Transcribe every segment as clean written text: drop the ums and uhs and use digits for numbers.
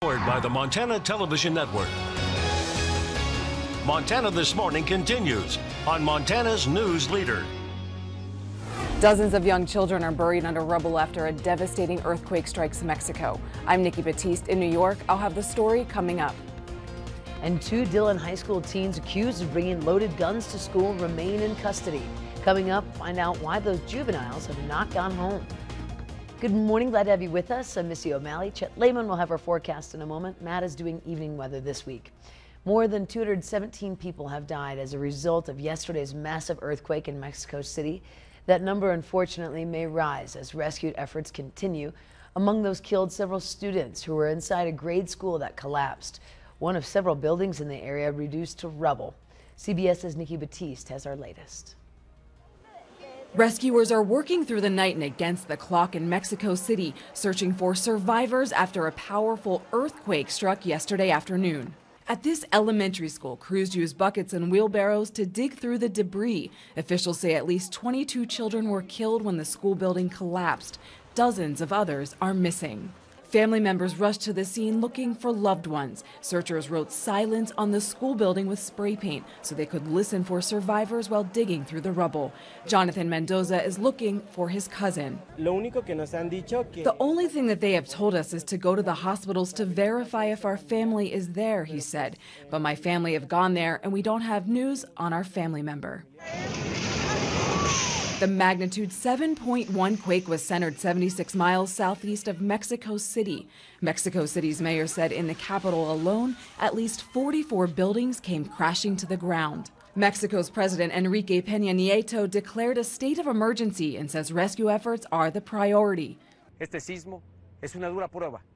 Powered by the Montana Television Network. Montana This Morning continues on Montana's News Leader. Dozens of young children are buried under rubble after a devastating earthquake strikes Mexico. I'm Nikki Batiste in New York. I'll have the story coming up. And 2 Dillon High School teens accused of bringing loaded guns to school remain in custody. Coming up, find out why those juveniles have not gone home. Good morning, glad to have you with us. I'm Missy O'Malley. Chet Lehman will have our forecast in a moment. Matt is doing evening weather this week. More than 217 people have died as a result of yesterday's massive earthquake in Mexico City. That number, unfortunately, may rise as rescue efforts continue. Among those killed, several students who were inside a grade school that collapsed. One of several buildings in the area reduced to rubble. CBS's Nikki Batiste has our latest. Rescuers are working through the night and against the clock in Mexico City, searching for survivors after a powerful earthquake struck yesterday afternoon. At this elementary school, crews used buckets and wheelbarrows to dig through the debris. Officials say at least 22 children were killed when the school building collapsed. Dozens of others are missing. Family members rushed to the scene looking for loved ones. Searchers wrote silence on the school building with spray paint so they could listen for survivors while digging through the rubble. Jonathan Mendoza is looking for his cousin. The only thing that they have told us is to go to the hospitals to verify if our family is there, he said. But my family have gone there and we don't have news on our family member. The magnitude 7.1 quake was centered 76 miles southeast of Mexico City. Mexico City's mayor said in the capital alone, at least 44 buildings came crashing to the ground. Mexico's President Enrique Peña Nieto declared a state of emergency and says rescue efforts are the priority.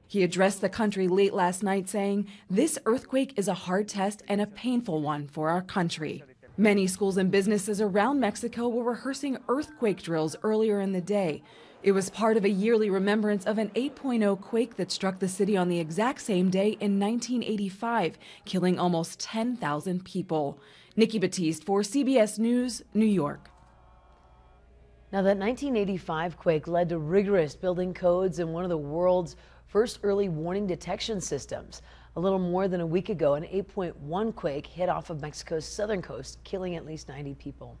He addressed the country late last night saying, "This earthquake is a hard test and a painful one for our country." Many schools and businesses around Mexico were rehearsing earthquake drills earlier in the day. It was part of a yearly remembrance of an 8.0 quake that struck the city on the exact same day in 1985, killing almost 10,000 people. Nikki Batiste for CBS News, New York. Now, that 1985 quake led to rigorous building codes and one of the world's first early warning detection systems. A little more than a week ago, an 8.1 quake hit off of Mexico's southern coast, killing at least 90 people.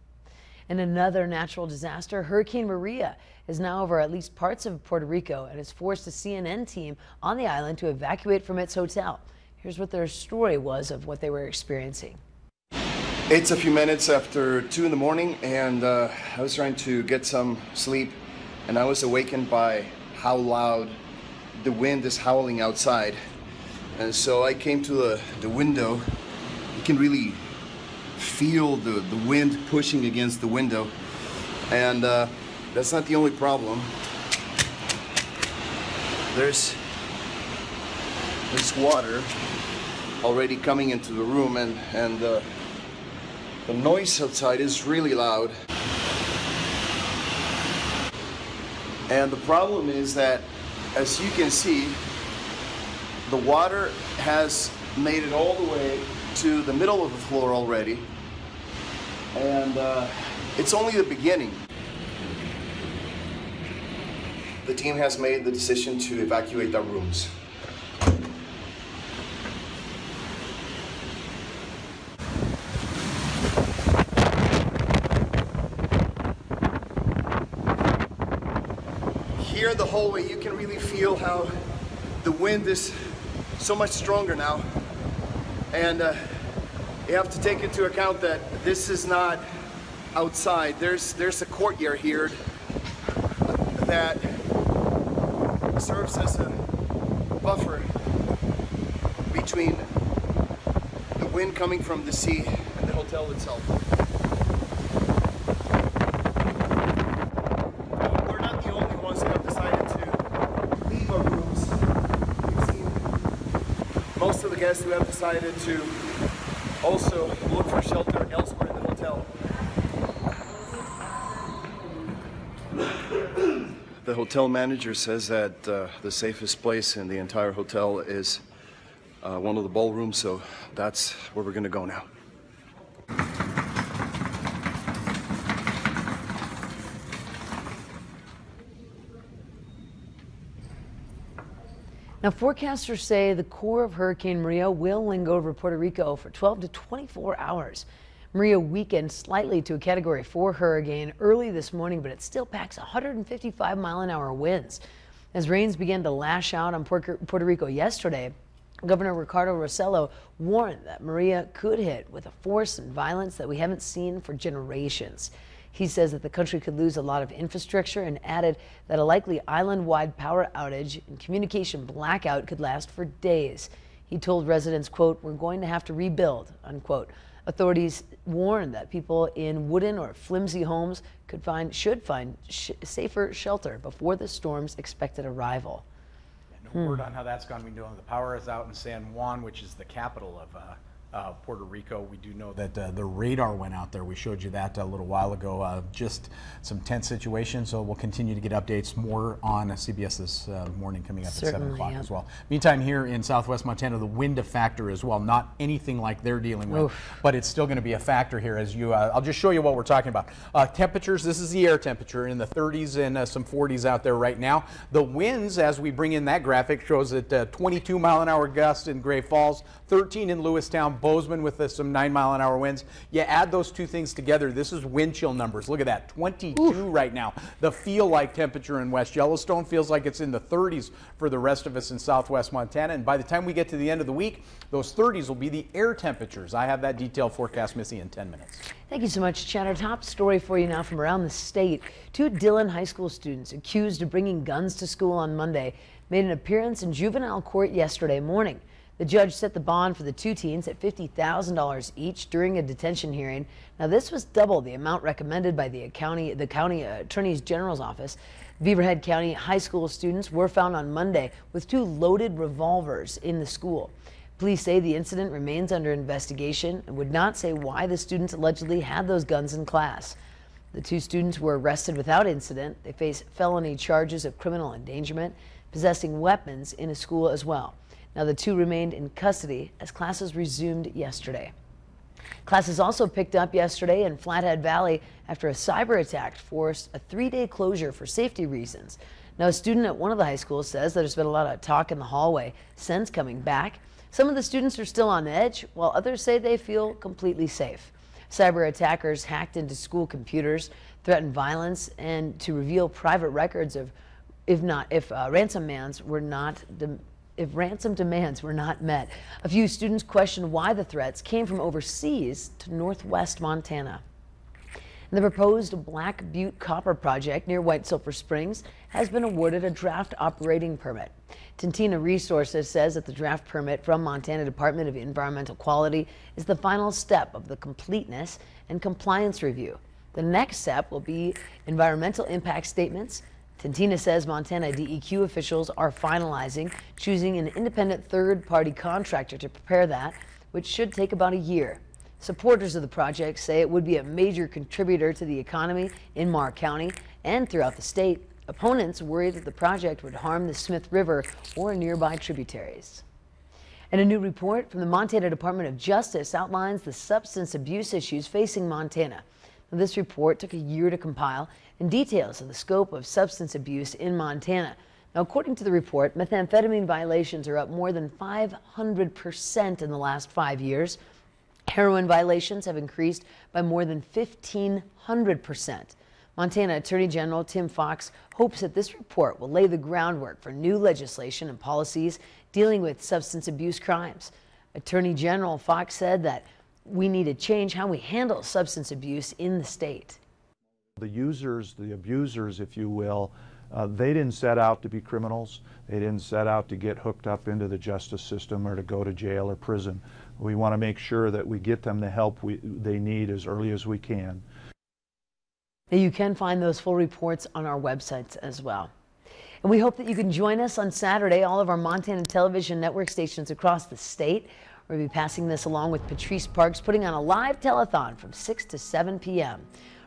And another natural disaster, Hurricane Maria, is now over at least parts of Puerto Rico and has forced a CNN team on the island to evacuate from its hotel. Here's what their story was of what they were experiencing. It's a few minutes after 2 in the morning, and I was trying to get some sleep, and I was awakened by how loud the wind is howling outside. And so I came to the window. You can really feel the wind pushing against the window. And that's not the only problem. There's water already coming into the room, and the noise outside is really loud. And the problem is that, as you can see, the water has made it all the way to the middle of the floor already, and it's only the beginning. The team has made the decision to evacuate our rooms. Here in the hallway, you can really feel how the wind is so much stronger now, and you have to take into account that this is not outside. There's a courtyard here that serves as a buffer between the wind coming from the sea and the hotel itself. We're not the only ones that have decided to leave our rooms. Most of the guests who have decided to also look for shelter elsewhere in the hotel. The hotel manager says that the safest place in the entire hotel is one of the ballrooms, so that's where we're going to go now. Now, forecasters say the core of Hurricane Maria will linger over Puerto Rico for 12 to 24 hours. Maria weakened slightly to a Category 4 hurricane early this morning, but it still packs 155-mile-an-hour winds. As rains began to lash out on Puerto Rico yesterday, Governor Ricardo Rossello warned that Maria could hit with a force and violence that we haven't seen for generations. He says that the country could lose a lot of infrastructure and added that a likely island-wide power outage and communication blackout could last for days. He told residents, quote, "We're going to have to rebuild," unquote. Authorities warned that people in wooden or flimsy homes should find safer shelter before the storm's expected arrival. No word on how that's gone. We know the power is out in San Juan, which is the capital of Puerto Rico. We do know that the radar went out there. We showed you that a little while ago. Just some tense situations. So we'll continue to get updates more on CBS this morning coming up at 7 o'clock as well. Meantime, here in southwest Montana, the wind a factor as well. Not anything like they're dealing with, but it's still going to be a factor here. As you, I'll just show you what we're talking about. Temperatures. This is the air temperature in the 30s and some 40s out there right now. The winds, as we bring in that graphic, shows that 22-mile-an-hour gusts in Great Falls, 13 in Lewistown, Bozeman with some 9-mile-an-hour winds. You add those two things together, this is wind chill numbers. Look at that, 22 right now. The feel-like temperature in West Yellowstone feels like it's in the 30s for the rest of us in southwest Montana. And by the time we get to the end of the week, those 30s will be the air temperatures. I have that detailed forecast, Missy, in 10 minutes. Thank you so much, Chad. Our top story for you now from around the state. 2 Dillon High School students accused of bringing guns to school on Monday made an appearance in juvenile court yesterday morning. The judge set the bond for the 2 teens at $50,000 each during a detention hearing. Now, this was double the amount recommended by the county Attorney General's office. Beaverhead County high school students were found on Monday with 2 loaded revolvers in the school. Police say the incident remains under investigation and would not say why the students allegedly had those guns in class. The 2 students were arrested without incident. They face felony charges of criminal endangerment, possessing weapons in a school as well. Now, the 2 remained in custody as classes resumed yesterday. Classes also picked up yesterday in Flathead Valley after a cyber attack forced a 3-day closure for safety reasons. Now, a student at one of the high schools says there's been a lot of talk in the hallway since coming back. Some of the students are still on edge, while others say they feel completely safe. Cyber attackers hacked into school computers, threatened violence, and to reveal private records of if ransom demands were not met. A few students questioned why the threats came from overseas to northwest Montana. And the proposed Black Butte copper project near White Sulphur Springs has been awarded a draft operating permit. Tintina Resources says that the draft permit from Montana Department of Environmental Quality is the final step of the completeness and compliance review. The next step will be environmental impact statements. Tintina says Montana DEQ officials are finalizing choosing an independent third-party contractor to prepare that, which should take about a year. Supporters of the project say it would be a major contributor to the economy in Marr County and throughout the state. Opponents worry that the project would harm the Smith River or nearby tributaries. And a new report from the Montana Department of Justice outlines the substance abuse issues facing Montana. Now, this report took a year to compile and details of the scope of substance abuse in Montana. Now, according to the report, methamphetamine violations are up more than 500% in the last 5 years. Heroin violations have increased by more than 1,500%. Montana Attorney General Tim Fox hopes that this report will lay the groundwork for new legislation and policies dealing with substance abuse crimes. Attorney General Fox said that we need to change how we handle substance abuse in the state. The users, the abusers, if you will, they didn't set out to be criminals. They didn't set out to get hooked up into the justice system or to go to jail or prison. We want to make sure that we get them the help they need as early as we can. Now, you can find those full reports on our websites as well. And we hope that you can join us on Saturday. All of our Montana television network stations across the state. We'll be passing this along with Patrice Parks, putting on a live telethon from 6 to 7 p.m.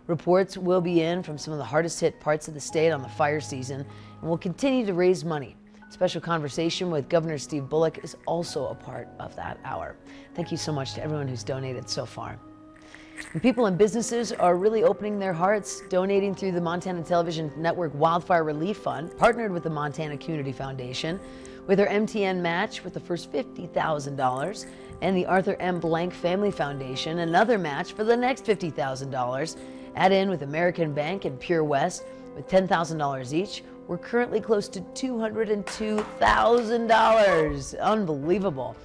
Reports will be in from some of the hardest hit parts of the state on the fire season, and we'll continue to raise money. Special conversation with Governor Steve Bullock is also a part of that hour. Thank you so much to everyone who's donated so far. And people and businesses are really opening their hearts, donating through the Montana Television Network Wildfire Relief Fund, partnered with the Montana Community Foundation. with her MTN match with the first $50,000, and the Arthur M. Blank Family Foundation another match for the next $50,000. Add in with American Bank and Pure West with $10,000 each. We're currently close to $202,000. Unbelievable.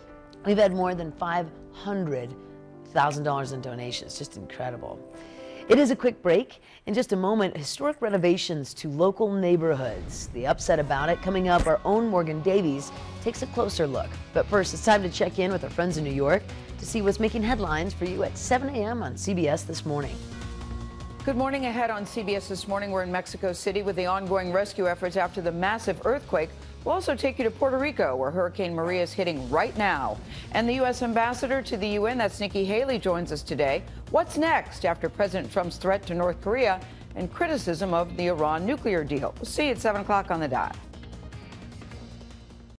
We've had more than $500,000 in donations. Just incredible. It is a quick break. In just a moment, historic renovations to local neighborhoods. The upset about it coming up. Our own Morgan Davies takes a closer look. But first, it's time to check in with our friends in New York to see what's making headlines for you at 7 a.m. on CBS This Morning. Good morning. Ahead on CBS This Morning, we're in Mexico City with the ongoing rescue efforts after the massive earthquake. We'll also take you to Puerto Rico, where Hurricane Maria is hitting right now. And the U.S. ambassador to the UN, that's Nikki Haley, joins us today. What's next after President Trump's threat to North Korea and criticism of the Iran nuclear deal? We'll see you at 7 o'clock on the dot.